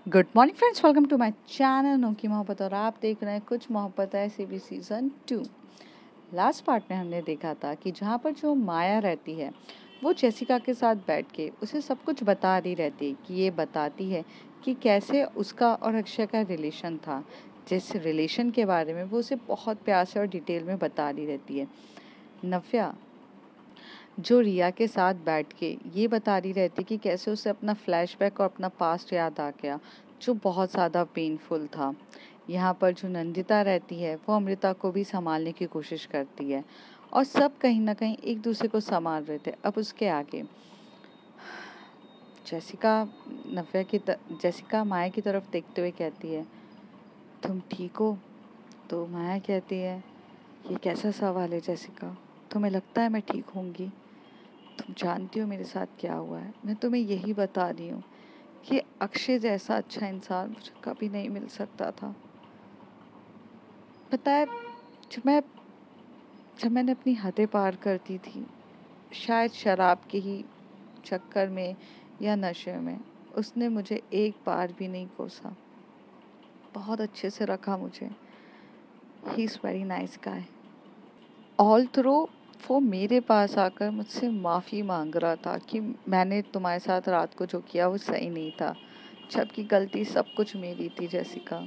Good morning friends, welcome to my channel नो की मोहब्बत। और आप देख रहे हैं कुछ मोहब्बत है सीबी सीज़न 2। लास्ट पार्ट में हमने देखा था कि जहाँ पर जो माया रहती है वो जेसिका के साथ बैठ के उसे सब कुछ बता रही रहती है। कि ये बताती है कि कैसे उसका और अक्षय का रिलेशन था, जिस रिलेशन के बारे में वो उसे बहुत प्यार से और डिटेल में बता रही रहती है। नव्या जो रिया के साथ बैठ के ये बता रही रहती कि कैसे उसे अपना फ्लैशबैक और अपना पास्ट याद आ गया, जो बहुत ज़्यादा पेनफुल था। यहाँ पर जो नंदिता रहती है वो अमृता को भी संभालने की कोशिश करती है और सब कहीं ना कहीं एक दूसरे को संभाल रहे थे। अब उसके आगे जेसिका जेसिका माया की तरफ देखते हुए कहती है, तुम ठीक हो? तो माया कहती है, ये कैसा सवाल है जेसिका, तुम्हें लगता है मैं ठीक होंगी? तुम जानती हो मेरे साथ क्या हुआ है। मैं तुम्हें यही बता रही हूँ कि अक्षय जैसा अच्छा इंसान मुझे कभी नहीं मिल सकता था। पता है, जब मैं जब मैंने अपनी हदें पार करती थी, शायद शराब के ही चक्कर में या नशे में, उसने मुझे एक बार भी नहीं कोसा। बहुत अच्छे से रखा मुझे। He is very nice guy. All through वो मेरे पास आकर मुझसे माफ़ी मांग रहा था कि मैंने तुम्हारे साथ रात को जो किया वो सही नहीं था, जबकि गलती सब कुछ मेरी थी जेसिका।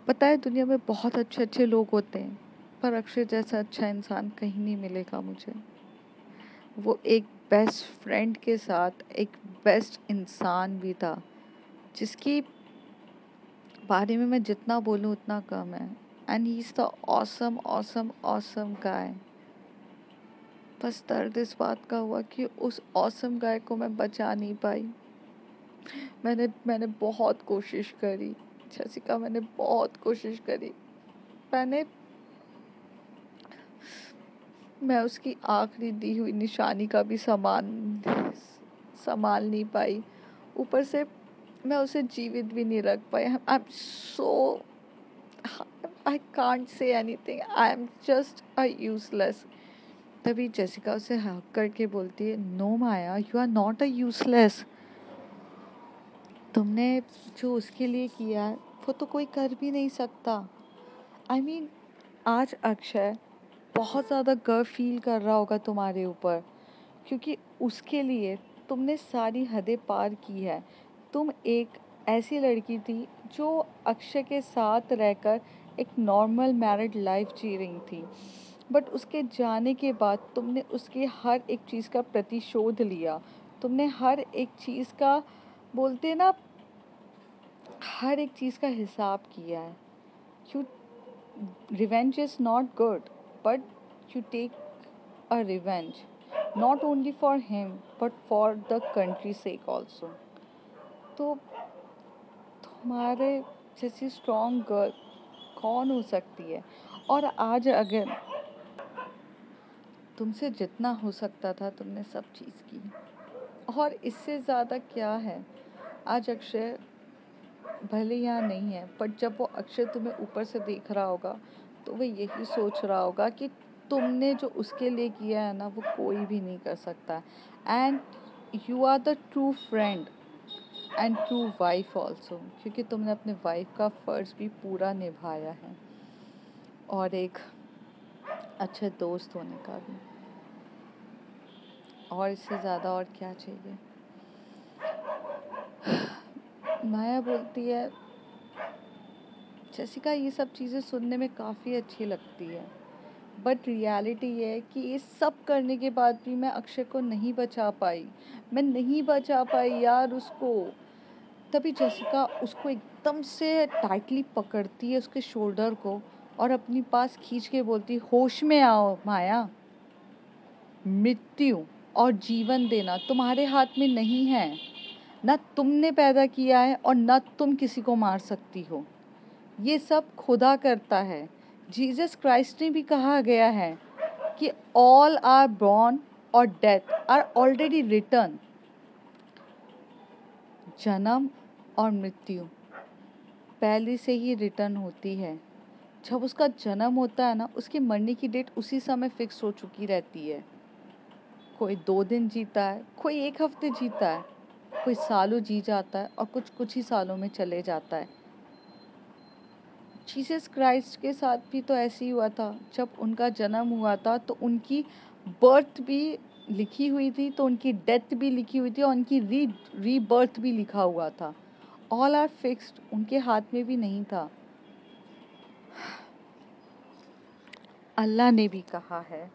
पता है, दुनिया में बहुत अच्छे अच्छे लोग होते हैं, पर अक्षय जैसा अच्छा इंसान कहीं नहीं मिलेगा मुझे। वो एक बेस्ट फ्रेंड के साथ एक बेस्ट इंसान भी था, जिसकी बारे में मैं जितना बोलूँ उतना कम है। And he is the awesome awesome awesome guy. बस दर्द इस बात का हुआ कि उस ऑसम गाय को मैं बचा नहीं पाई। मैंने बहुत कोशिश करी जेसिका, मैंने बहुत कोशिश करी। मैंने मैं उसकी आखिरी दी हुई निशानी का भी संभाल नहीं पाई। ऊपर से मैं उसे जीवित भी नहीं रख पाई। I am so I can't say anything, I am just a useless. तभी जेसिका उसे हक करके बोलती है, no Maya, you are not a useless. तुमने जो उसके लिए किया है वो तो कोई कर भी नहीं सकता। आई मीन, आज अक्षय बहुत ज़्यादा गर्व फील कर रहा होगा तुम्हारे ऊपर, क्योंकि उसके लिए तुमने सारी हदें पार की है। तुम एक ऐसी लड़की थी जो अक्षय के साथ रहकर एक नॉर्मल मैरिड लाइफ जी रही थी, बट उसके जाने के बाद तुमने उसके हर एक चीज़ का प्रतिशोध लिया। तुमने हर एक चीज़ का, बोलते ना, हर एक चीज़ का हिसाब किया है। You Revenge is not good, but you take a revenge not only for him but for the country's sake also. तो तुम्हारे जैसी स्ट्रॉन्ग गर्ल कौन हो सकती है? और आज अगर तुमसे जितना हो सकता था तुमने सब चीज़ की, और इससे ज़्यादा क्या है? आज अक्षय भले यहाँ नहीं है, बट जब वो अक्षय तुम्हें ऊपर से देख रहा होगा तो वो यही सोच रहा होगा कि तुमने जो उसके लिए किया है ना, वो कोई भी नहीं कर सकता। And you are the true friend and true wife also, क्योंकि तुमने अपने वाइफ का फ़र्ज़ भी पूरा निभाया है, और एक अच्छे दोस्त होने का भी। और इससे ज़्यादा और क्या चाहिए? माया बोलती है, जेसिका ये सब चीज़ें सुनने में काफ़ी अच्छी लगती है, बट रियलिटी ये है कि ये सब करने के बाद भी मैं अक्षय को नहीं बचा पाई। मैं नहीं बचा पाई यार उसको। तभी जेसिका उसको एकदम से टाइटली पकड़ती है, उसके शोल्डर को, और अपनी पास खींच के बोलती, होश में आओ माया। मृत्यु और जीवन देना तुम्हारे हाथ में नहीं है। ना तुमने पैदा किया है और ना तुम किसी को मार सकती हो। ये सब खुदा करता है। जीसस क्राइस्ट ने भी कहा गया है कि ऑल आर बॉर्न और डेथ आर ऑलरेडी रिटर्न। जन्म और मृत्यु पहले से ही रिटर्न होती है। जब उसका जन्म होता है ना, उसके मरने की डेट उसी समय फिक्स हो चुकी रहती है। कोई 2 दिन जीता है, कोई 1 हफ्ते जीता है, कोई सालों जी जाता है और कुछ कुछ ही सालों में चले जाता है। जीसस क्राइस्ट के साथ भी तो ऐसे ही हुआ था। जब उनका जन्म हुआ था तो उनकी बर्थ भी लिखी हुई थी, तो उनकी डेथ भी लिखी हुई थी और उनकी रीबर्थ भी लिखा हुआ था। ऑल आर फिक्स्ड, उनके हाथ में भी नहीं था। अल्लाह ने भी कहा है,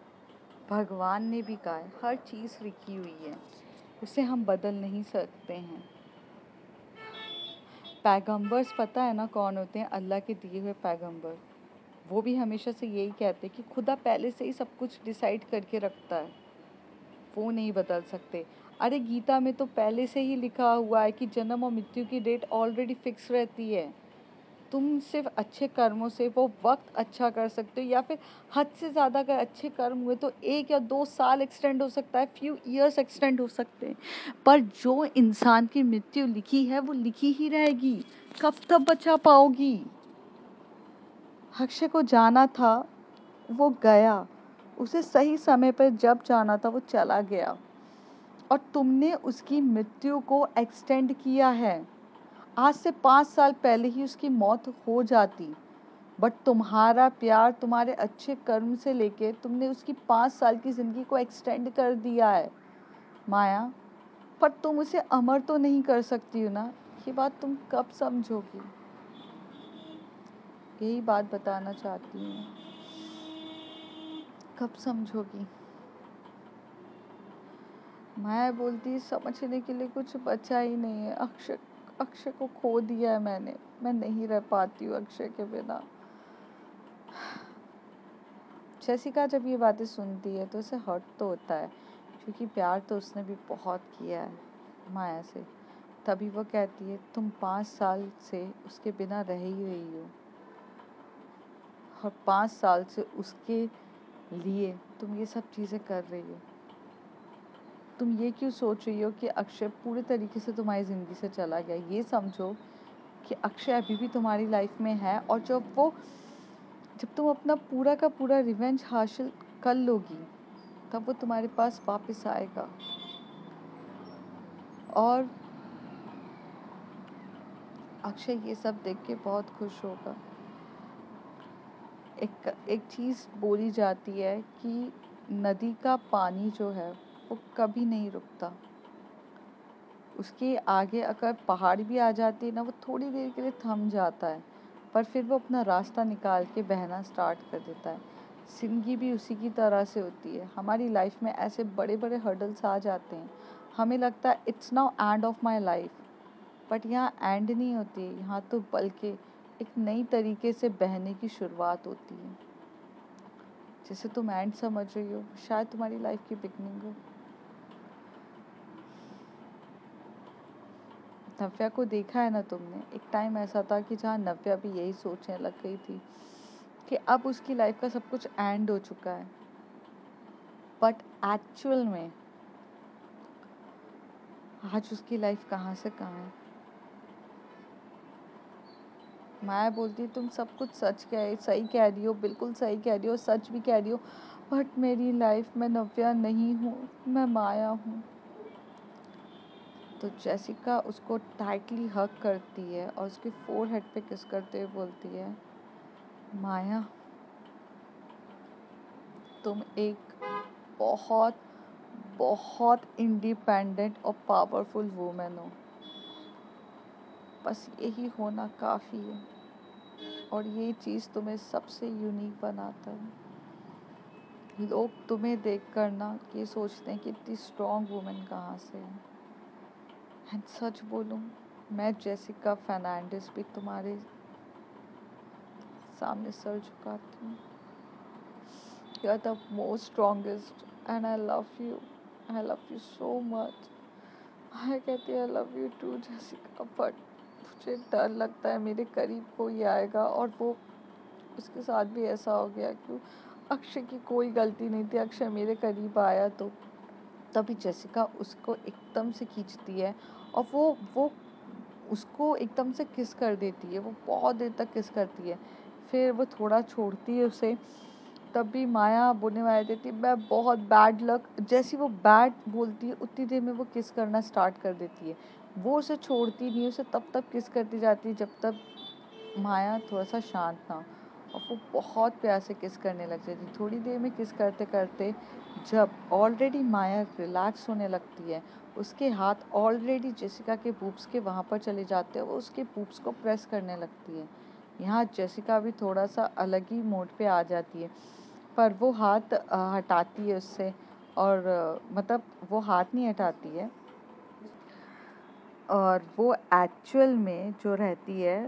भगवान ने भी कहा है, हर चीज़ लिखी हुई है, उसे हम बदल नहीं सकते हैं। पैगंबर्स पता है ना कौन होते हैं? अल्लाह के दिए हुए पैगंबर। वो भी हमेशा से यही कहते हैं कि खुदा पहले से ही सब कुछ डिसाइड करके रखता है, वो नहीं बदल सकते। अरे गीता में तो पहले से ही लिखा हुआ है कि जन्म और मृत्यु की डेट ऑलरेडी फिक्स रहती है। तुम सिर्फ अच्छे कर्मों से वो वक्त अच्छा कर सकते हो, या फिर हद से ज़्यादा अगर अच्छे कर्म हुए तो 1 या 2 साल एक्सटेंड हो सकता है, फ्यू ईयर्स एक्सटेंड हो सकते हैं, पर जो इंसान की मृत्यु लिखी है वो लिखी ही रहेगी। कब तक बचा पाओगी? अक्षय को जाना था, वो गया, उसे सही समय पर जब जाना था वो चला गया, और तुमने उसकी मृत्यु को एक्सटेंड किया है। आज से 5 साल पहले ही उसकी मौत हो जाती, बट तुम्हारा प्यार, तुम्हारे अच्छे कर्म से लेके तुमने उसकी 5 साल की ज़िंदगी को एक्सटेंड कर दिया है माया। पर तुम उसे अमर तो नहीं कर सकती हो ना, ये बात तुम कब समझोगी? यही बात बताना चाहती हूँ, कब समझोगी? माया बोलती, समझने के लिए कुछ बचा ही नहीं है। अक्षय अक्षय को खो दिया है मैंने, मैं नहीं रह पाती हूँ अक्षय के बिना। जेसिका जब ये बातें सुनती है तो उसे हर्ट तो होता है, क्योंकि प्यार तो उसने भी बहुत किया है माया से। तभी वो कहती है, तुम 5 साल से उसके बिना रह ही रही हो, और 5 साल से उसके लिए तुम ये सब चीज़ें कर रही हो। तुम ये क्यों सोच रही हो कि अक्षय पूरे तरीके से तुम्हारी ज़िंदगी से चला गया? ये समझो कि अक्षय अभी भी तुम्हारी लाइफ में है, और जब तुम अपना पूरा का पूरा रिवेंज हासिल कर लोगी तब वो तुम्हारे पास वापस आएगा, और अक्षय ये सब देख के बहुत खुश होगा। एक चीज़ बोली जाती है कि नदी का पानी जो है वो कभी नहीं रुकता। उसके आगे अगर पहाड़ भी आ जाती है ना, वो थोड़ी देर के लिए थम जाता है, पर फिर वो अपना रास्ता निकाल के बहना स्टार्ट कर देता है। ज़िंदगी भी उसी की तरह से होती है। हमारी लाइफ में ऐसे बड़े बड़े हर्डल्स आ जाते हैं, हमें लगता है it's now end of my life, but यहाँ एंड नहीं होती है, यहाँ तो बल्कि एक नई तरीके से बहने की शुरुआत होती है। जैसे तुम एंड समझ रही हो, शायद तुम्हारी लाइफ की बिगनिंग हो। नव्या को देखा है ना तुमने? एक टाइम ऐसा था कि जहाँ नव्या भी यही सोचने लग गई थी कि अब उसकी लाइफ का सब कुछ एंड हो चुका है, बट एक्चुअल में आज उसकी लाइफ कहाँ से कहाँ है। माया बोलती, तुम सब कुछ सही कह रही हो, बिल्कुल सही कह रही हो, सच भी कह रही हो, बट मेरी लाइफ में नव्या नहीं हूँ, मैं माया हूँ। तो जेसिका उसको टाइटली हग करती है और उसके फोरहेड पे किस करते हुए बोलती है, माया तुम एक बहुत बहुत इंडिपेंडेंट और पावरफुल वुमेन हो, बस यही होना काफ़ी है, और ये चीज़ तुम्हें सबसे यूनिक बनाता है। लोग तुम्हें देख कर ना ये सोचते हैं कि इतनी स्ट्रॉन्ग वुमेन कहाँ से है। एंड सच बोलूँ, मैं जेसिका फर्नांडिस भी तुम्हारे सामने सर झुकाती हूँ। You are the most strongest and I love you, I love you so much. मैं कहती है I love you too Jessica, but मुझे डर लगता है मेरे करीब कोई आएगा और वो, उसके साथ भी ऐसा हो गया। क्यों? अक्षय की कोई गलती नहीं थी, अक्षय मेरे करीब आया तो तभी जेसिका उसको एकदम से खींचती है, और वो उसको एकदम से किस कर देती है। वो बहुत देर तक किस करती है, फिर वो थोड़ा छोड़ती है उसे, तब भी माया बोलने वाली देती है मैं बहुत बैड लक। जैसी वो बैड बोलती है उतनी देर में वो किस करना स्टार्ट कर देती है। वो उसे छोड़ती नहीं, उसे तब तक किस करती जाती है जब तक माया थोड़ा सा शांत ना हो। और वो बहुत प्यार से किस करने लग जाती है। थोड़ी देर में किस करते करते जब ऑलरेडी माया रिलैक्स होने लगती है, उसके हाथ ऑलरेडी जेसिका के बूब्स के वहाँ पर चले जाते हैं, वो उसके बूब्स को प्रेस करने लगती है। यहाँ जेसिका भी थोड़ा सा अलग ही मोड पे आ जाती है, पर वो हाथ हटाती है उससे। और मतलब वो हाथ नहीं हटाती है, और वो एक्चुअल में जो रहती है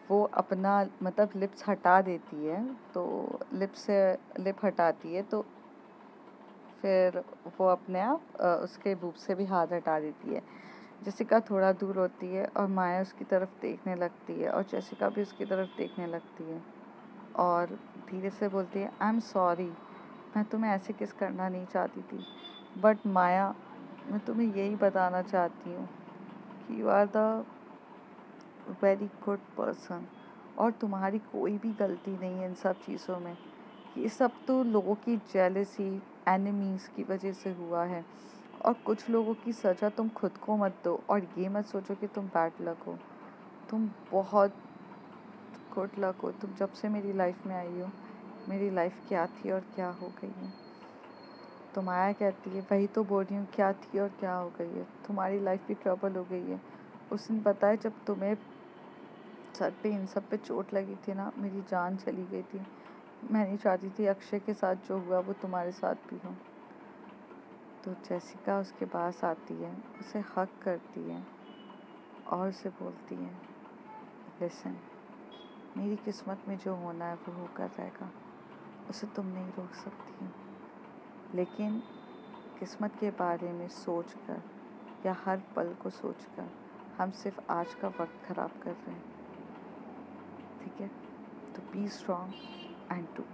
वो अपना मतलब लिप्स हटा देती है। तो लिप हटाती है तो फिर वो अपने आप उसके बूब से भी हाथ हटा देती है। जेसिका थोड़ा दूर होती है और माया उसकी तरफ देखने लगती है, और जेसिका भी उसकी तरफ देखने लगती है और धीरे से बोलती है आई एम सॉरी, मैं तुम्हें ऐसे किस करना नहीं चाहती थी, बट माया मैं तुम्हें यही बताना चाहती हूँ कि you are the very good person, और तुम्हारी कोई भी गलती नहीं है इन सब चीज़ों में। ये सब तो लोगों की जेलसी, एनिमीज़ की वजह से हुआ है, और कुछ लोगों की सज़ा तुम खुद को मत दो, और ये मत सोचो कि तुम बैड लक हो। तुम बहुत गुड लक हो। तुम जब से मेरी लाइफ में आई हो, मेरी लाइफ क्या थी और क्या हो गई है। तो माया कहती है वही तो बोल रही हूँ, क्या थी और क्या हो गई है। तुम्हारी लाइफ भी ट्रबल हो गई है। उस दिन पता है जब तुम्हें सर पे इन सब पे चोट लगी थी ना, मेरी जान चली गई थी। मैं नहीं चाहती थी अक्षय के साथ जो हुआ वो तुम्हारे साथ भी हो। तो जेसिका उसके पास आती है, उसे हक करती है और उसे बोलती है लिसन, मेरी किस्मत में जो होना है वो होकर रहेगा, उसे तुम नहीं रोक सकती हो। लेकिन किस्मत के बारे में सोचकर या हर पल को सोचकर हम सिर्फ आज का वक्त ख़राब कर रहे हैं। ठीक है, तो बी स्ट्रॉन्ग एंड डू।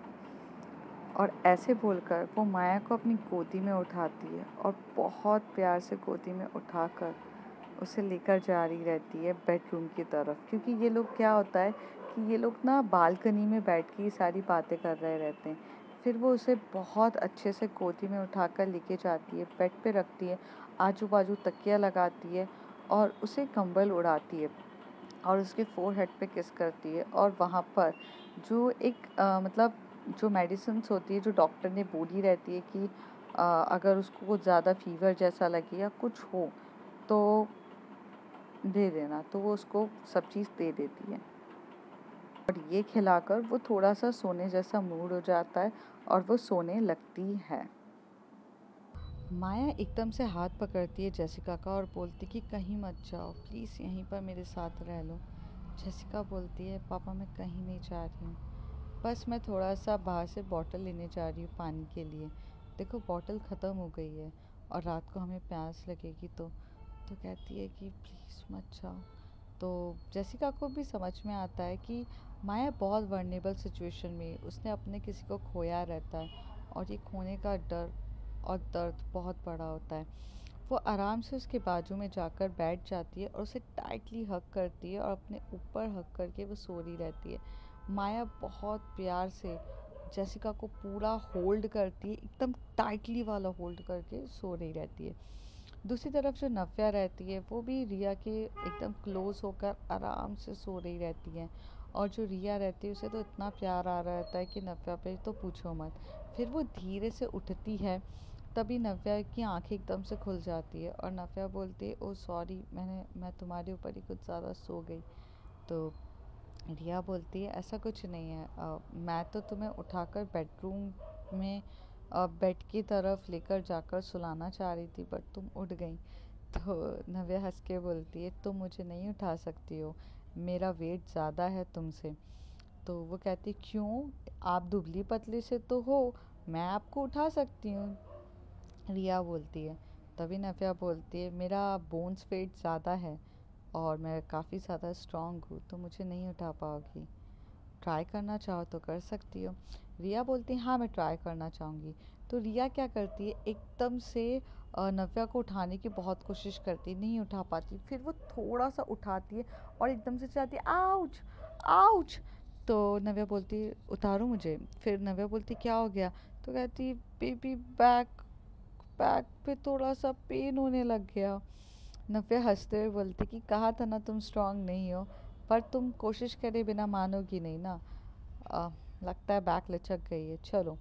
और ऐसे बोलकर वो माया को अपनी गोदी में उठाती है और बहुत प्यार से गोदी में उठाकर उसे लेकर जा रही रहती है बेडरूम की तरफ। क्योंकि ये लोग क्या होता है कि ये लोग ना बालकनी में बैठ के ये सारी बातें कर रहे रहते हैं। फिर वो उसे बहुत अच्छे से गोदी में उठाकर लेके जाती है, बेड पे रखती है, आजू बाजू तकिया लगाती है और उसे कंबल उड़ाती है और उसके फोरहेड पे किस करती है। और वहाँ पर जो एक मतलब जो मेडिसिन्स होती है जो डॉक्टर ने बोली रहती है कि अगर उसको कुछ ज़्यादा फीवर जैसा लगे या कुछ हो तो दे देना, तो वो उसको सब चीज़ दे देती है। और ये खिलाकर वो थोड़ा सा सोने जैसा मूड हो जाता है और वो सोने लगती है। माया एकदम से हाथ पकड़ती है जेसिका का और बोलती कि कहीं मत जाओ, प्लीज़ यहीं पर मेरे साथ रह लो। जेसिका बोलती है पापा मैं कहीं नहीं जा रही हूँ, बस मैं थोड़ा सा बाहर से बॉटल लेने जा रही हूँ पानी के लिए। देखो बॉटल ख़त्म हो गई है और रात को हमें प्यास लगेगी। तो कहती है कि प्लीज़ मत जाओ। तो जेसिका को भी समझ में आता है कि माया बहुत वर्नेबल सिचुएशन में, उसने अपने किसी को खोया रहता है और ये खोने का डर और दर्द बहुत बड़ा होता है। वो आराम से उसके बाजू में जाकर बैठ जाती है और उसे टाइटली हग करती है और अपने ऊपर हग करके वो सो रही रहती है। माया बहुत प्यार से जेसिका को पूरा होल्ड करती है, एकदम टाइटली वाला होल्ड करके सो रही रहती है। दूसरी तरफ जो नव्या रहती है वो भी रिया के एकदम क्लोज होकर आराम से सो रही रहती है। और जो रिया रहती है उसे तो इतना प्यार आ रहा रहता है कि नव्या पे तो पूछो मत। फिर वो धीरे से उठती है, तभी नव्या की आंखें एकदम से खुल जाती है और नव्या बोलती है ओ सॉरी, मैं तुम्हारे ऊपर ही कुछ ज़्यादा सो गई। तो रिया बोलती है ऐसा कुछ नहीं है, मैं तो तुम्हें उठाकर बेडरूम में बेड की तरफ लेकर जाकर सुलाना चाह रही थी बट तुम उठ गई। तो नव्या हंस के बोलती है तुम मुझे नहीं उठा सकती हो, मेरा वेट ज़्यादा है तुमसे। तो वो कहती क्यों, आप दुबली पतली से तो हो, मैं आपको उठा सकती हूँ। रिया बोलती है। तभी नव्या बोलती है मेरा बोन्स वेट ज़्यादा है और मैं काफ़ी ज़्यादा स्ट्रॉन्ग हूँ, तो मुझे नहीं उठा पाओगी। ट्राई करना चाहो तो कर सकती हो। रिया बोलती है हाँ मैं ट्राई करना चाहूँगी। तो रिया क्या करती है एकदम से नव्या को उठाने की बहुत कोशिश करती है, नहीं उठा पाती। फिर वो थोड़ा सा उठाती है और एकदम से चाहती है आउच आउच। तो नव्या बोलती उतारूँ मुझे? फिर नव्या बोलती क्या हो गया? तो कहती बेबी बैक बैक पे थोड़ा सा पेन होने लग गया। नव्या हंसते हुए बोलती कि कहा था ना तुम स्ट्रांग नहीं हो, पर तुम कोशिश करे बिना मानोगी नहीं ना। अ, लगता है बैक लचक गई है, चलो।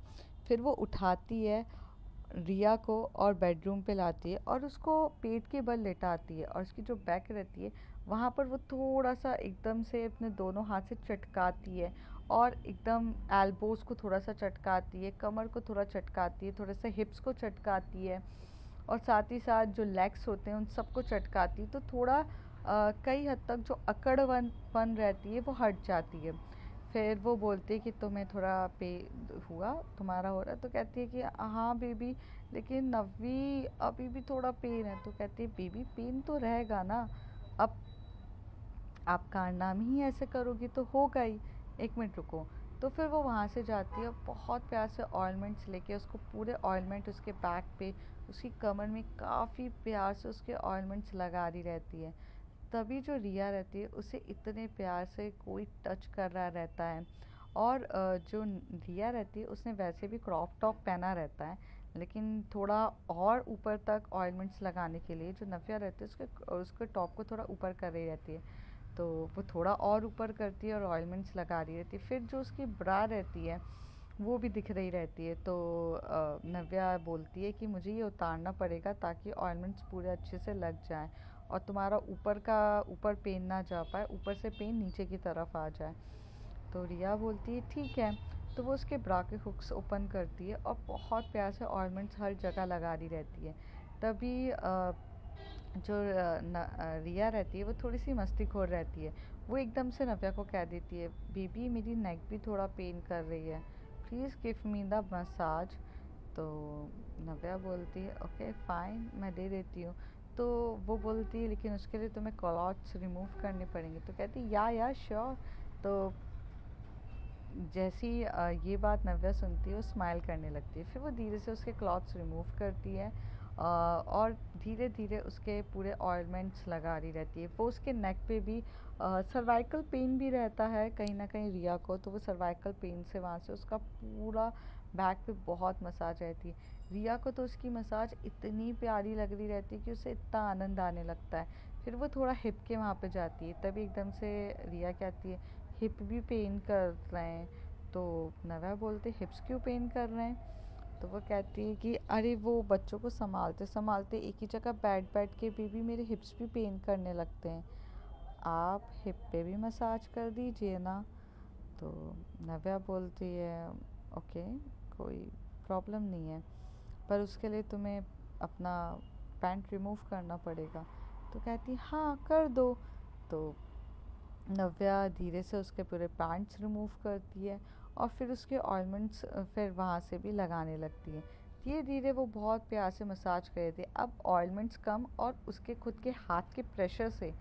फिर वो उठाती है रिया को और बेडरूम पे लाती है और उसको पेट के बल लेटाती है और उसकी जो बैक रहती है वहाँ पर वो थोड़ा सा एकदम से अपने दोनों हाथ से चटकाती है और एकदम एल्बोस को थोड़ा सा चटकाती है, कमर को थोड़ा चटकाती है, थोड़ा सा हिप्स को चटकाती है और साथ ही साथ जो लेग्स होते हैं उन सबको चटकाती है। तो थोड़ा कई हद तक जो अकड़पन रहती है वो हट जाती है। फिर वो बोलती है कि तुम्हें थोड़ा पे हुआ, तुम्हारा हो रहा है? तो कहती है कि हाँ बेबी, लेकिन नव्वी अभी भी थोड़ा पेन है। तो कहती है बेबी पेन तो रहेगा ना, अब आप कारनामे ही ऐसे करोगी तो होगा ही। एक मिनट रुको। तो फिर वो वहाँ से जाती है और बहुत प्यार से ऑइलमेंट्स लेके उसको पूरे ऑइलमेंट उसके बैक पे, उसकी कमर में काफ़ी प्यार से उसके ऑइलमेंट्स लगा रही रहती है। तभी जो रिया रहती है उसे इतने प्यार से कोई टच कर रहा रहता है और जो रिया रहती है उसने वैसे भी क्रॉप टॉप पहना रहता है, लेकिन थोड़ा और ऊपर तक ऑइलमेंट्स लगाने के लिए जो नव्या रहती है उसके उसके टॉप को थोड़ा ऊपर कर रही रहती है। तो वो थोड़ा और ऊपर करती है और ऑइलमेंट्स लगा रही रहती है। फिर जो उसकी ब्रा रहती है वो भी दिख रही रहती है। तो नव्या बोलती है कि मुझे ये उतारना पड़ेगा ताकि ऑइलमेंट्स पूरे अच्छे से लग जाएं और तुम्हारा ऊपर पेन ना जा पाए, ऊपर से पेन नीचे की तरफ आ जाए। तो रिया बोलती है ठीक है। तो वो उसके ब्रा के हुक्स ओपन करती है और बहुत प्यार से ऑर्नामेंट्स हर जगह लगा रही रहती है। तभी जो रिया रहती है वो थोड़ी सी मस्तीखोर रहती है। वो एकदम से नव्या को कह देती है बेबी मेरी नेक भी थोड़ा पेन कर रही है, please give me the massage. तो नव्या बोलती है ओके फ़ाइन, मैं दे देती हूँ। तो वो बोलती है लेकिन उसके लिए तुम्हें क्लॉथ्स रिमूव करने पड़ेंगे। तो कहती है या श्योर। तो जैसी ये बात नव्या सुनती है वो स्माइल करने लगती है। फिर वो धीरे से उसके क्लॉथ्स रिमूव करती है और धीरे धीरे उसके पूरे ऑइलमेंट्स लगा रही रहती है। वो उसके नेक पे भी सर्वाइकल पेन भी रहता है कहीं ना कहीं रिया को, तो वो सर्वाइकल पेन से वहाँ से उसका पूरा बैक पे बहुत मसाज रहती है। रिया को तो उसकी मसाज इतनी प्यारी लग रही रहती है कि उसे इतना आनंद आने लगता है। फिर वो थोड़ा हिप के वहाँ पे जाती है, तभी एकदम से रिया कहती है हिप भी पेन कर रहे हैं। तो नव्या बोलते हिप्स क्यों पेन कर रहे हैं? तो वो कहती है कि अरे वो बच्चों को संभालते संभालते एक ही जगह बैठ बैठ के भी मेरे हिप्स भी पेन करने लगते हैं, आप हिप पे भी मसाज कर दीजिए ना। तो नव्या बोलती है ओके, कोई प्रॉब्लम नहीं है, पर उसके लिए तुम्हें अपना पैंट रिमूव करना पड़ेगा। तो कहती हाँ कर दो। तो नव्या धीरे से उसके पूरे पैंट्स रिमूव करती है और फिर उसके ऑइलमेंट्स फिर वहाँ से भी लगाने लगती है। धीरे धीरे वो बहुत प्यार से मसाज कर रही थी। अब ऑइलमेंट्स कम और उसके खुद के हाथ के प्रेशर से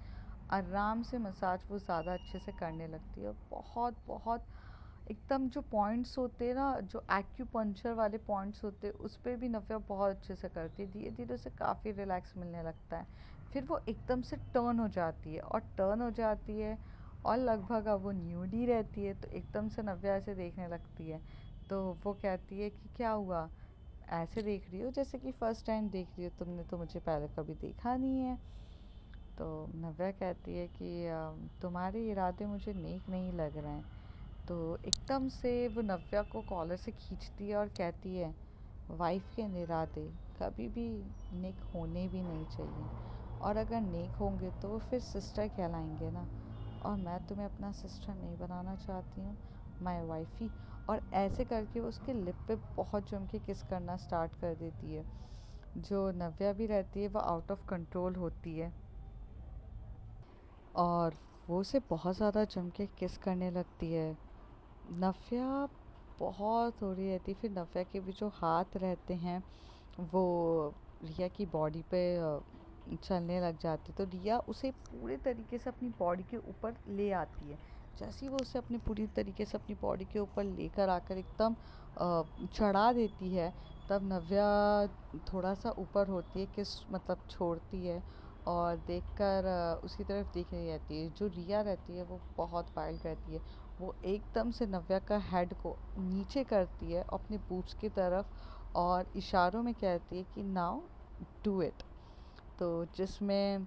आराम से मसाज वो ज़्यादा अच्छे से करने लगती है और बहुत बहुत एकदम जो पॉइंट्स होते हैं ना, जो एक्यूपंक्चर वाले पॉइंट्स होते हैं उस पर भी नव्या बहुत अच्छे से करती है। धीरे धीरे उसे काफ़ी रिलैक्स मिलने लगता है। फिर वो एकदम से टर्न हो जाती है और टर्न हो जाती है और लगभग अब वो न्यूडी रहती है। तो एकदम से नव्या ऐसे देखने लगती है। तो वो कहती है कि क्या हुआ, ऐसे देख रही हो जैसे कि फ़र्स्ट टाइम देख रही हो, तुमने तो मुझे पहले कभी देखा नहीं है। तो नव्या कहती है कि तुम्हारे इरादे मुझे नेक नहीं लग रहे हैं। तो एकदम से वो नव्या को कॉलर से खींचती है और कहती है वाइफ के इरादे कभी भी नेक होने भी नहीं चाहिए, और अगर नेक होंगे तो वो फिर सिस्टर कहलाएंगे ना, और मैं तुम्हें अपना सिस्टर नहीं बनाना चाहती हूँ, माय वाइफी। और ऐसे करके वो उसके लिप पे बहुत जम के किस करना स्टार्ट कर देती है। जो नव्या भी रहती है वो आउट ऑफ कंट्रोल होती है और वो उसे बहुत ज़्यादा जम के किस करने लगती है। नव्या बहुत हो रही रहती, फिर नव्या के भी जो हाथ रहते हैं वो रिया की बॉडी पे चलने लग जाते, तो रिया उसे पूरे तरीके से अपनी बॉडी के ऊपर ले आती है। जैसे ही वो उसे अपनी पूरी तरीके से अपनी बॉडी के ऊपर लेकर आकर एकदम चढ़ा देती है, तब नव्या थोड़ा सा ऊपर होती है, किस मतलब छोड़ती है और देखकर उसकी तरफ देख रही रहती है। जो रिया रहती है वो बहुत वाइल्ड रहती है। वो एकदम से नव्या का हेड को नीचे करती है अपने बूब्स की तरफ और इशारों में कहती है कि नाउ डू इट। तो जिसमें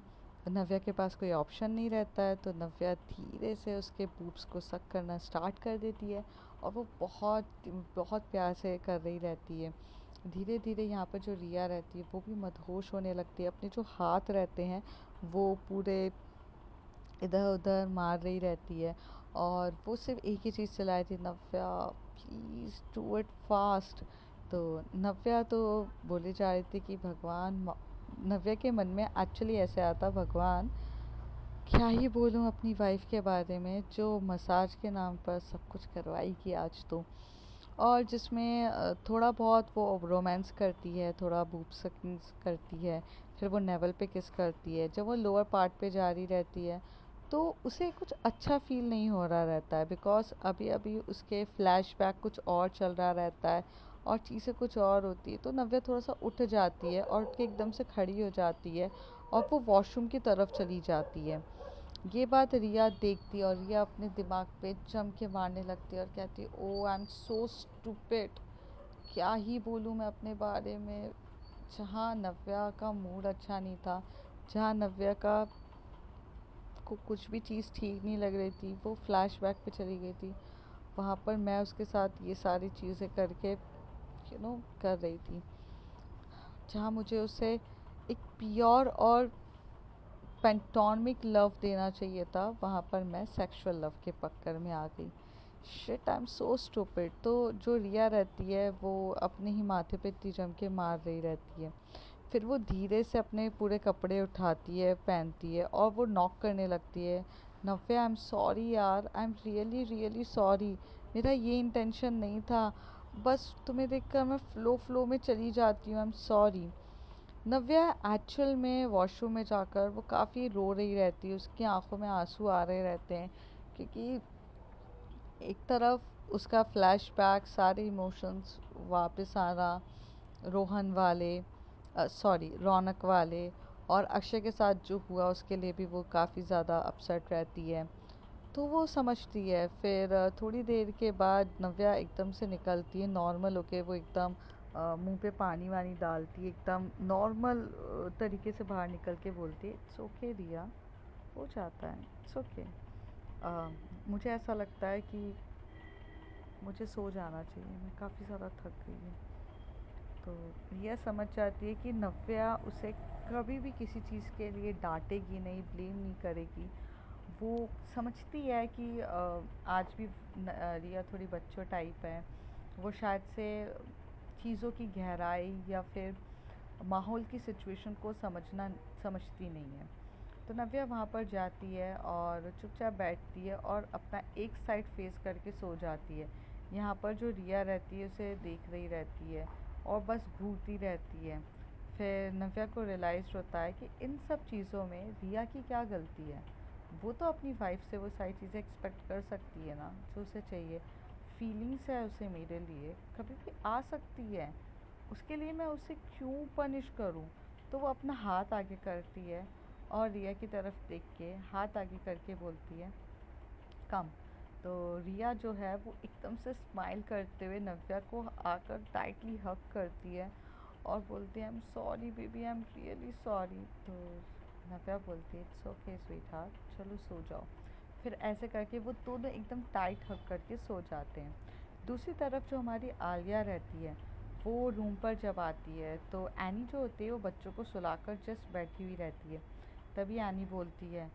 नव्या के पास कोई ऑप्शन नहीं रहता है, तो नव्या धीरे से उसके बूब्स को सक करना स्टार्ट कर देती है और वो बहुत बहुत प्यार से कर रही रहती है। धीरे धीरे यहाँ पर जो रिया रहती है वो भी मदहोश होने लगती है। अपने जो हाथ रहते हैं वो पूरे इधर उधर मार रही रहती है और वो सिर्फ एक ही चीज़ चलाई थी, नव्या प्लीज़ डू इट फास्ट। तो नव्या तो बोले जा रही थी कि भगवान, नव्या के मन में एक्चुअली ऐसे आता, भगवान क्या ही बोलूँ अपनी वाइफ के बारे में, जो मसाज के नाम पर सब कुछ करवाएगी आज तो। और जिसमें थोड़ा बहुत वो रोमांस करती है, थोड़ा बूब सकिंग करती है, फिर वो नेवल पे किस करती है। जब वो लोअर पार्ट पे जा रही रहती है तो उसे कुछ अच्छा फील नहीं हो रहा रहता है, बिकॉज़ अभी अभी उसके फ्लैशबैक कुछ और चल रहा रहता है और चीज़ें कुछ और होती है। तो नव्या थोड़ा सा उठ जाती है और उठ के एकदम से खड़ी हो जाती है और वो वॉशरूम की तरफ चली जाती है। ये बात रिया देखती है और रिया अपने दिमाग पे जम के मारने लगती है और कहती है, ओ आई एम सो स्टूपिड, क्या ही बोलूँ मैं अपने बारे में। जहाँ नव्या का मूड अच्छा नहीं था, जहाँ नव्या का को कुछ भी चीज़ ठीक नहीं लग रही थी, वो फ्लैशबैक पे चली गई थी, वहाँ पर मैं उसके साथ ये सारी चीज़ें करके कर रही थी। जहाँ मुझे उसे एक प्योर और पेंटोनिक लव देना चाहिए था, वहाँ पर मैं सेक्सुअल लव के पक्कर में आ गई। Shit, I am so stupid. तो जो रिया रहती है वो अपने ही माथे पे इतनी जम के मार रही रहती है। फिर वो धीरे से अपने पूरे कपड़े उठाती है, पहनती है और वो नॉक करने लगती है। नव्या, आई एम सॉरी यार, I am really really sorry, मेरा ये इंटेंशन नहीं था, बस तुम्हें देखकर मैं फ़्लो फ़्लो में चली जाती हूँ, I am sorry. Navya actual में वॉशरूम में जाकर वो काफ़ी रो रही रहती है, उसकी आंखों में आंसू आ रहे रहते हैं, क्योंकि एक तरफ उसका फ्लैशबैक, सारे इमोशंस वापस आना, रोहन वाले, सॉरी रौनक वाले, और अक्षय के साथ जो हुआ उसके लिए भी वो काफ़ी ज़्यादा अपसेट रहती है। तो वो समझती है। फिर थोड़ी देर के बाद नव्या एकदम से निकलती है, नॉर्मल होके वो एकदम मुंह पे पानी वानी डालती है, एकदम नॉर्मल तरीके से बाहर निकल के बोलती है, इट्स ओके रिया, हो जाता है, इट्स ओके। मुझे ऐसा लगता है कि मुझे सो जाना चाहिए, मैं काफ़ी ज़्यादा थक गई हूँ। तो रिया समझ जाती है कि नव्या उसे कभी भी किसी चीज़ के लिए डांटेगी नहीं, ब्लेम नहीं करेगी। वो समझती है कि आज भी रिया थोड़ी बच्चों टाइप है, वो शायद से चीज़ों की गहराई या फिर माहौल की सिचुएशन को समझती नहीं है। तो नव्या वहाँ पर जाती है और चुपचाप बैठती है और अपना एक साइड फेस करके सो जाती है। यहाँ पर जो रिया रहती है उसे देख रही रहती है और बस घूरती रहती है। फिर नव्या को रियलाइज़ होता है कि इन सब चीज़ों में रिया की क्या गलती है। वो तो अपनी वाइफ से वो सारी चीज़ें एक्सपेक्ट कर सकती है ना, जो उसे चाहिए। फीलिंग्स है उसे मेरे लिए, कभी भी आ सकती है, उसके लिए मैं उसे क्यों पनिश करूं। तो वो अपना हाथ आगे करती है और रिया की तरफ देख के हाथ आगे करके बोलती है, कम। तो रिया जो है वो एकदम से स्माइल करते हुए नव्या को आकर टाइटली हग करती है और बोलती है, I am sorry baby, I am really sorry. तो नव्या बोलती है, इट्स ओके स्वीट हार्ट, चलो सो जाओ। फिर ऐसे करके वो दोनों एकदम टाइट हग करके सो जाते हैं। दूसरी तरफ जो हमारी आलिया रहती है, वो रूम पर जब आती है तो एनी जो होती है वो बच्चों को सुलाकर जस्ट बैठी हुई रहती है। तभी एनी बोलती है,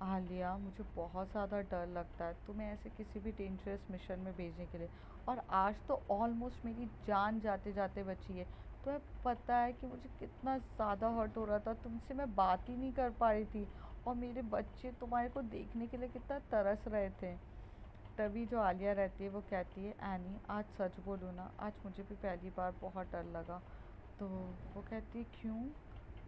आलिया मुझे बहुत ज़्यादा डर लगता है तुम्हें ऐसे किसी भी डेंजरस मिशन में भेजने के लिए, और आज तो ऑलमोस्ट मेरी जान जाते जाते बची है। तुम्हें पता है कि मुझे कितना ज़्यादा हर्ट हो रहा था, तुमसे मैं बात ही नहीं कर पा रही थी और मेरे बच्चे तुम्हारे को देखने के लिए कितना तरस रहे थे। तभी जो आलिया रहती है वो कहती है, एनी आज सच बोलूँ ना, आज मुझे भी पहली बार बहुत डर लगा। तो वो कहती है क्यों।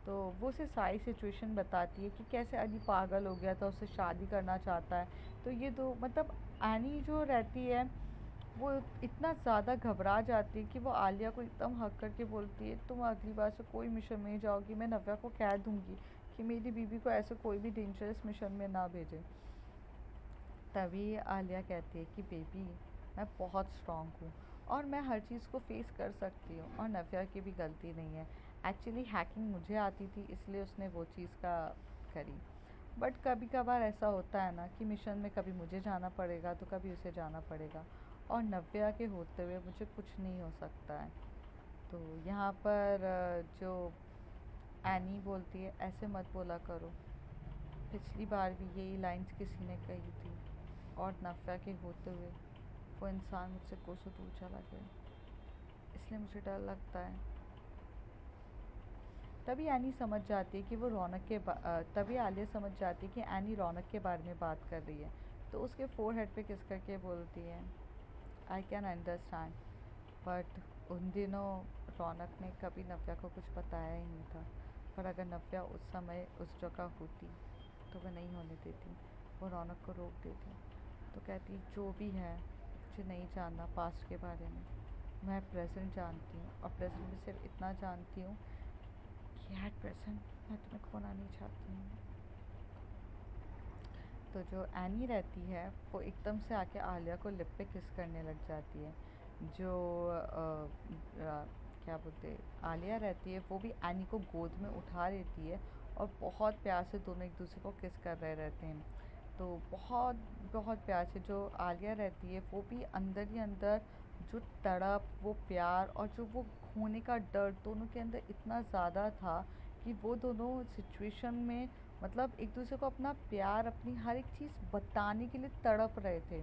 तो वो उसे सारी सिचुएशन बताती है कि कैसे अली पागल हो गया था, उससे शादी करना चाहता है। तो ये दो मतलब एनी जो रहती है वो इतना ज़्यादा घबरा जाती है कि वो आलिया को एकदम हक करके बोलती है, तुम अगली बार से कोई मिशन में नहीं जाओगी, मैं नव्या को कह दूँगी कि मेरी बीवी को ऐसे कोई भी डेंजरस मिशन में ना भेजे। तभी आलिया कहती है कि बेबी, मैं बहुत स्ट्रॉन्ग हूँ और मैं हर चीज़ को फेस कर सकती हूँ और नव्या की भी गलती नहीं है। एक्चुअली हैकिंग मुझे आती थी, इसलिए उसने वो चीज़ का करी। बट कभी कभार ऐसा होता है ना कि मिशन में कभी मुझे जाना पड़ेगा तो कभी उसे जाना पड़ेगा, और नव्या के होते हुए मुझे कुछ नहीं हो सकता है। तो यहाँ पर जो एनी बोलती है, ऐसे मत बोला करो, पिछली बार भी यही लाइंस किसी ने कही थी और नव्या के होते हुए वो इंसान मुझसे कोसों दूर चला गया, इसलिए मुझे डर लगता है। तभी एनी समझ जाती है कि वो तभी आलिया समझ जाती है कि एनी रौनक के बारे में बात कर रही है, तो उसके फोरहेड पे किस करके बोलती है, आई कैन अंडरस्टैंड, बट उन दिनों रौनक ने कभी नव्या को कुछ बताया ही नहीं था। पर अगर नव्या उस समय उस जगह होती तो वह नहीं होने देती, वो रौनक को रोक देती। तो कहती, जो भी है मुझे नहीं जानना पास्ट के बारे में, मैं प्रेजेंट जानती हूँ और प्रेजेंट में सिर्फ इतना जानती हूँ कि एट प्रेजेंट मैं तुम्हें खोना नहीं चाहती हूँ। तो जो एनी रहती है वो एकदम से आके आलिया को लिप पे किस करने लग जाती है। जो क्या बोलते, आलिया रहती है वो भी एनी को गोद में उठा लेती है और बहुत प्यार से दोनों एक दूसरे को किस कर रहे रहते हैं। तो बहुत बहुत प्यार से जो आलिया रहती है वो भी अंदर ही अंदर जो तड़प, वो प्यार और जो वो खोने का डर दोनों के अंदर इतना ज़्यादा था कि वो दोनों सिचुएशन में मतलब एक दूसरे को अपना प्यार, अपनी हर एक चीज़ बताने के लिए तड़प रहे थे।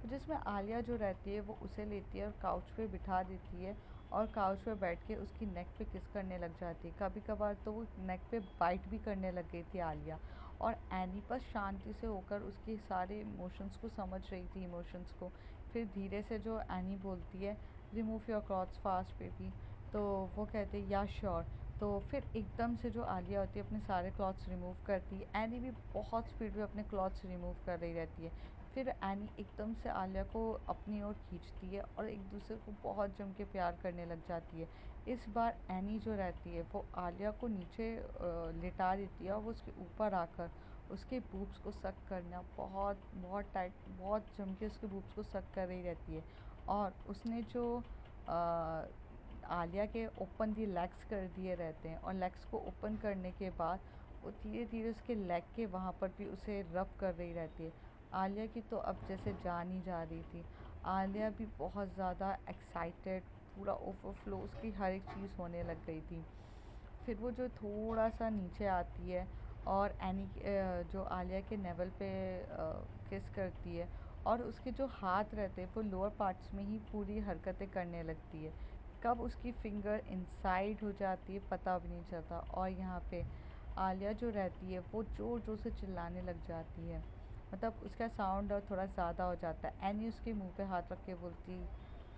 तो जिसमें आलिया जो रहती है वो उसे लेती है और काउच पे बिठा देती है और काउच पे बैठ के उसकी नेक पे किस करने लग जाती है। कभी कभार तो वो नेक पे बाइट भी करने लग गई थी आलिया, और एनी बस शांति से होकर उसके सारे इमोशंस को समझ रही थी, इमोशंस को। फिर धीरे से जो एनी बोलती है, remove your clothes fast baby, तो वो कहते हैं या श्योर। तो फिर एकदम से जो आलिया होती है अपने सारे क्लॉथ्स रिमूव करती है, एनी भी बहुत स्पीड में अपने क्लॉथ्स रिमूव कर रही रहती है। फिर एनी एकदम से आलिया को अपनी ओर खींचती है और एक दूसरे को बहुत जम के प्यार करने लग जाती है। इस बार एनी जो रहती है वो आलिया को नीचे लेटा देती है और वो उसके ऊपर आकर उसके बूब्स को सक करना, बहुत बहुत टाइट, बहुत जम के उसके बूब्स को सक कर रही रहती है। और उसने जो आलिया के ओपन दी लेग्स कर दिए रहते हैं, और लेग्स को ओपन करने के बाद वो धीरे धीरे उसके लेग के वहाँ पर भी उसे रब कर रही रहती है। आलिया की तो अब जैसे जान ही जा रही थी। आलिया भी बहुत ज़्यादा एक्साइटेड, पूरा ओवरफ्लो उसकी हर एक चीज़ होने लग गई थी। फिर वो जो थोड़ा सा नीचे आती है और जो आलिया के नेवल पे किस करती है, और उसके जो हाथ रहते हैं वो लोअर पार्ट्स में ही पूरी हरकतें करने लगती है। कब उसकी फिंगर इनसाइड हो जाती है पता भी नहीं चलता, और यहाँ पे आलिया जो रहती है वो ज़ोर ज़ोर से चिल्लाने लग जाती है, मतलब उसका साउंड और थोड़ा ज़्यादा हो जाता है। एनी उसके मुंह पे हाथ रख के बोलती,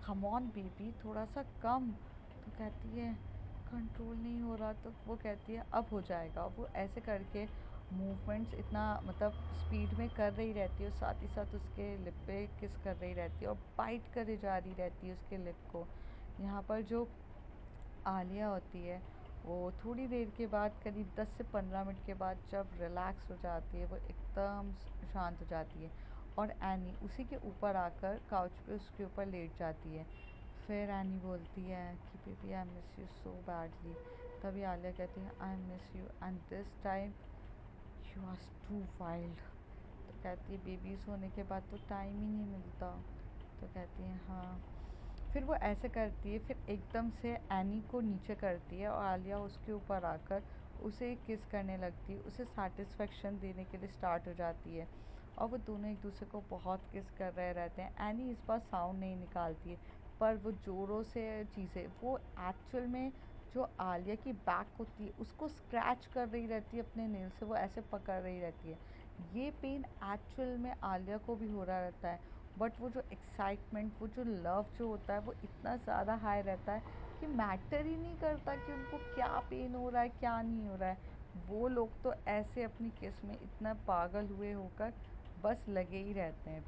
कम ऑन बेबी, थोड़ा सा कम। तो कहती है कंट्रोल नहीं हो रहा, तो वो कहती है अब हो जाएगा। वो ऐसे करके मूवमेंट्स इतना मतलब स्पीड में कर रही रहती है और साथ ही साथ उसके लिप पे किस कर रही रहती है और बाइट करे जा रही रहती है उसके लिप को। यहाँ पर जो आलिया होती है वो थोड़ी देर के बाद, करीब 10 से 15 मिनट के बाद जब रिलैक्स हो जाती है, वो एकदम शांत हो जाती है और एनी उसी के ऊपर आकर काउच पे उसके ऊपर लेट जाती है। फिर एनी बोलती है कि baby I miss you so badly. तभी आलिया कहती है I miss you and this time you are too wild. तो कहती है बेबीज़ होने के बाद तो टाइम ही नहीं मिलता। तो कहती है हाँ। फिर वो ऐसे करती है, फिर एकदम से एनी को नीचे करती है और आलिया उसके ऊपर आकर उसे किस करने लगती है, उसे सेटिस्फेक्शन देने के लिए स्टार्ट हो जाती है और वो दोनों एक दूसरे को बहुत किस कर रहे रहते हैं। एनी इस बार साउंड नहीं निकालती है, पर वो ज़ोरों से चीज़ें, वो एक्चुअल में जो आलिया की बैक होती है उसको स्क्रैच कर रही रहती है अपने नेल से, वो ऐसे पकड़ रही रहती है। ये पेन एक्चुअल में आलिया को भी हो रहा रहता है, बट वो जो एक्साइटमेंट, वो जो लव जो होता है वो इतना ज़्यादा हाई रहता है कि मैटर ही नहीं करता कि उनको क्या पेन हो रहा है क्या नहीं हो रहा है। वो लोग तो ऐसे अपनी किस में इतना पागल हुए होकर बस लगे ही रहते हैं।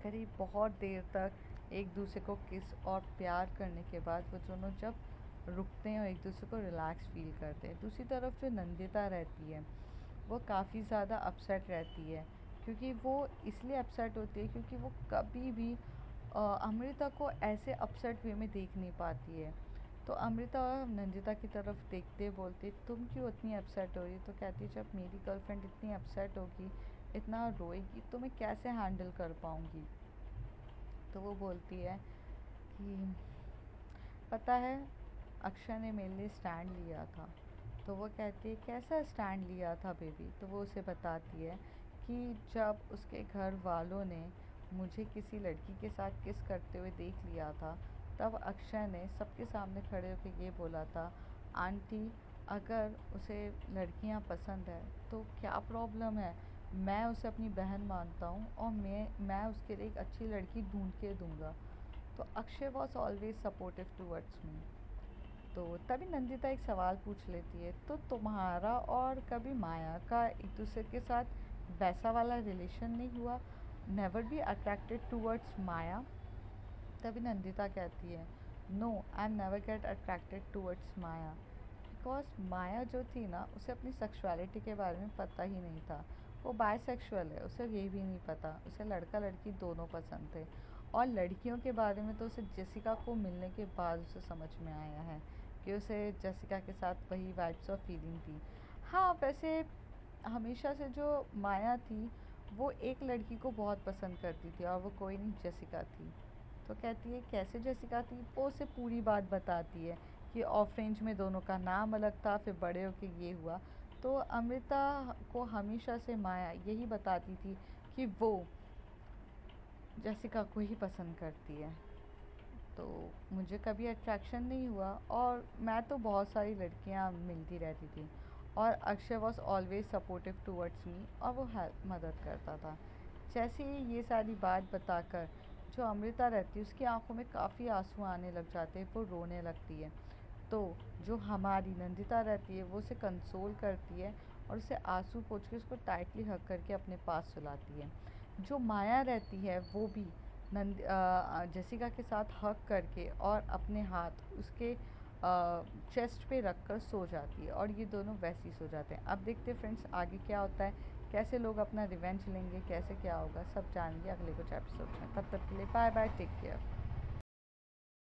करीब बहुत देर तक एक दूसरे को किस और प्यार करने के बाद वो दोनों जब रुकते हैं और एक दूसरे को रिलैक्स फ़ील करते हैं। दूसरी तरफ जो नंदिता रहती है वो काफ़ी ज़्यादा अपसेट रहती है, क्योंकि वो इसलिए अपसेट होती है क्योंकि वो कभी भी अमृता को ऐसे अपसेट वे में देख नहीं पाती है। तो अमृता नंदिता की तरफ देखते बोलती, तुम क्यों इतनी अपसेट हो रही? तो कहती, जब मेरी गर्लफ्रेंड इतनी अपसेट होगी, इतना रोएगी, तो मैं कैसे हैंडल कर पाऊँगी? तो वो बोलती है कि पता है, अक्षय ने मेरे लिए स्टैंड लिया था। तो वो कहती है, कैसा स्टैंड लिया था बेबी? तो वो उसे बताती है कि जब उसके घर वालों ने मुझे किसी लड़की के साथ किस करते हुए देख लिया था, तब अक्षय ने सबके सामने खड़े होकर ये बोला था, आंटी, अगर उसे लड़कियां पसंद है तो क्या प्रॉब्लम है, मैं उसे अपनी बहन मानता हूँ और मैं उसके लिए एक अच्छी लड़की ढूंढ के दूंगा। तो Akshay was always supportive towards me. तो तभी नंदिता एक सवाल पूछ लेती है, तो तुम्हारा और कभी माया का एक दूसरे के साथ वैसा वाला रिलेशन नहीं हुआ? Never be attracted towards Maya? तभी नंदिता कहती है, no, I am never get attracted towards Maya, because Maya जो थी ना, उसे अपनी सेक्सुअलिटी के बारे में पता ही नहीं था। वो बायसेक्सुअल है, उसे ये भी नहीं पता, उसे लड़का लड़की दोनों पसंद थे। और लड़कियों के बारे में तो उसे जेसिका को मिलने के बाद उसे समझ में आया है कि उसे जेसिका के साथ वही वाइब्स और फीलिंग थी। हाँ, वैसे हमेशा से जो माया थी वो एक लड़की को बहुत पसंद करती थी और वो कोई नहीं, जेसिका थी। तो कहती है, कैसे जेसिका थी? वो उसे पूरी बात बताती है कि ऑफ रेंज में दोनों का नाम अलग था, फिर बड़े होके ये हुआ। तो अमृता को हमेशा से माया यही बताती थी कि वो जेसिका को ही पसंद करती है। तो मुझे कभी अट्रैक्शन नहीं हुआ और मैं तो बहुत सारी लड़कियां मिलती रहती थी और Akshay was always supportive towards me और वो हेल्प मदद करता था। जैसे ही ये सारी बात बताकर जो अमृता रहती है उसकी आंखों में काफ़ी आंसू आने लग जाते हैं, वो रोने लगती है। तो जो हमारी नंदिता रहती है वो उसे कंसोल करती है और उसे आंसू पोंछ के उसको टाइटली हग करके अपने पास सुलाती है। जो माया रहती है वो भी जेसिका के साथ हग करके और अपने हाथ उसके चेस्ट पे रख कर सो जाती है और ये दोनों वैसे ही सो जाते हैं। अब देखते हैं फ्रेंड्स आगे क्या होता है, कैसे लोग अपना रिवेंज लेंगे, कैसे क्या होगा, सब जानेंगे अगले कुछ एपिसोड में। तब तक के लिए बाय बाय, टेक केयर।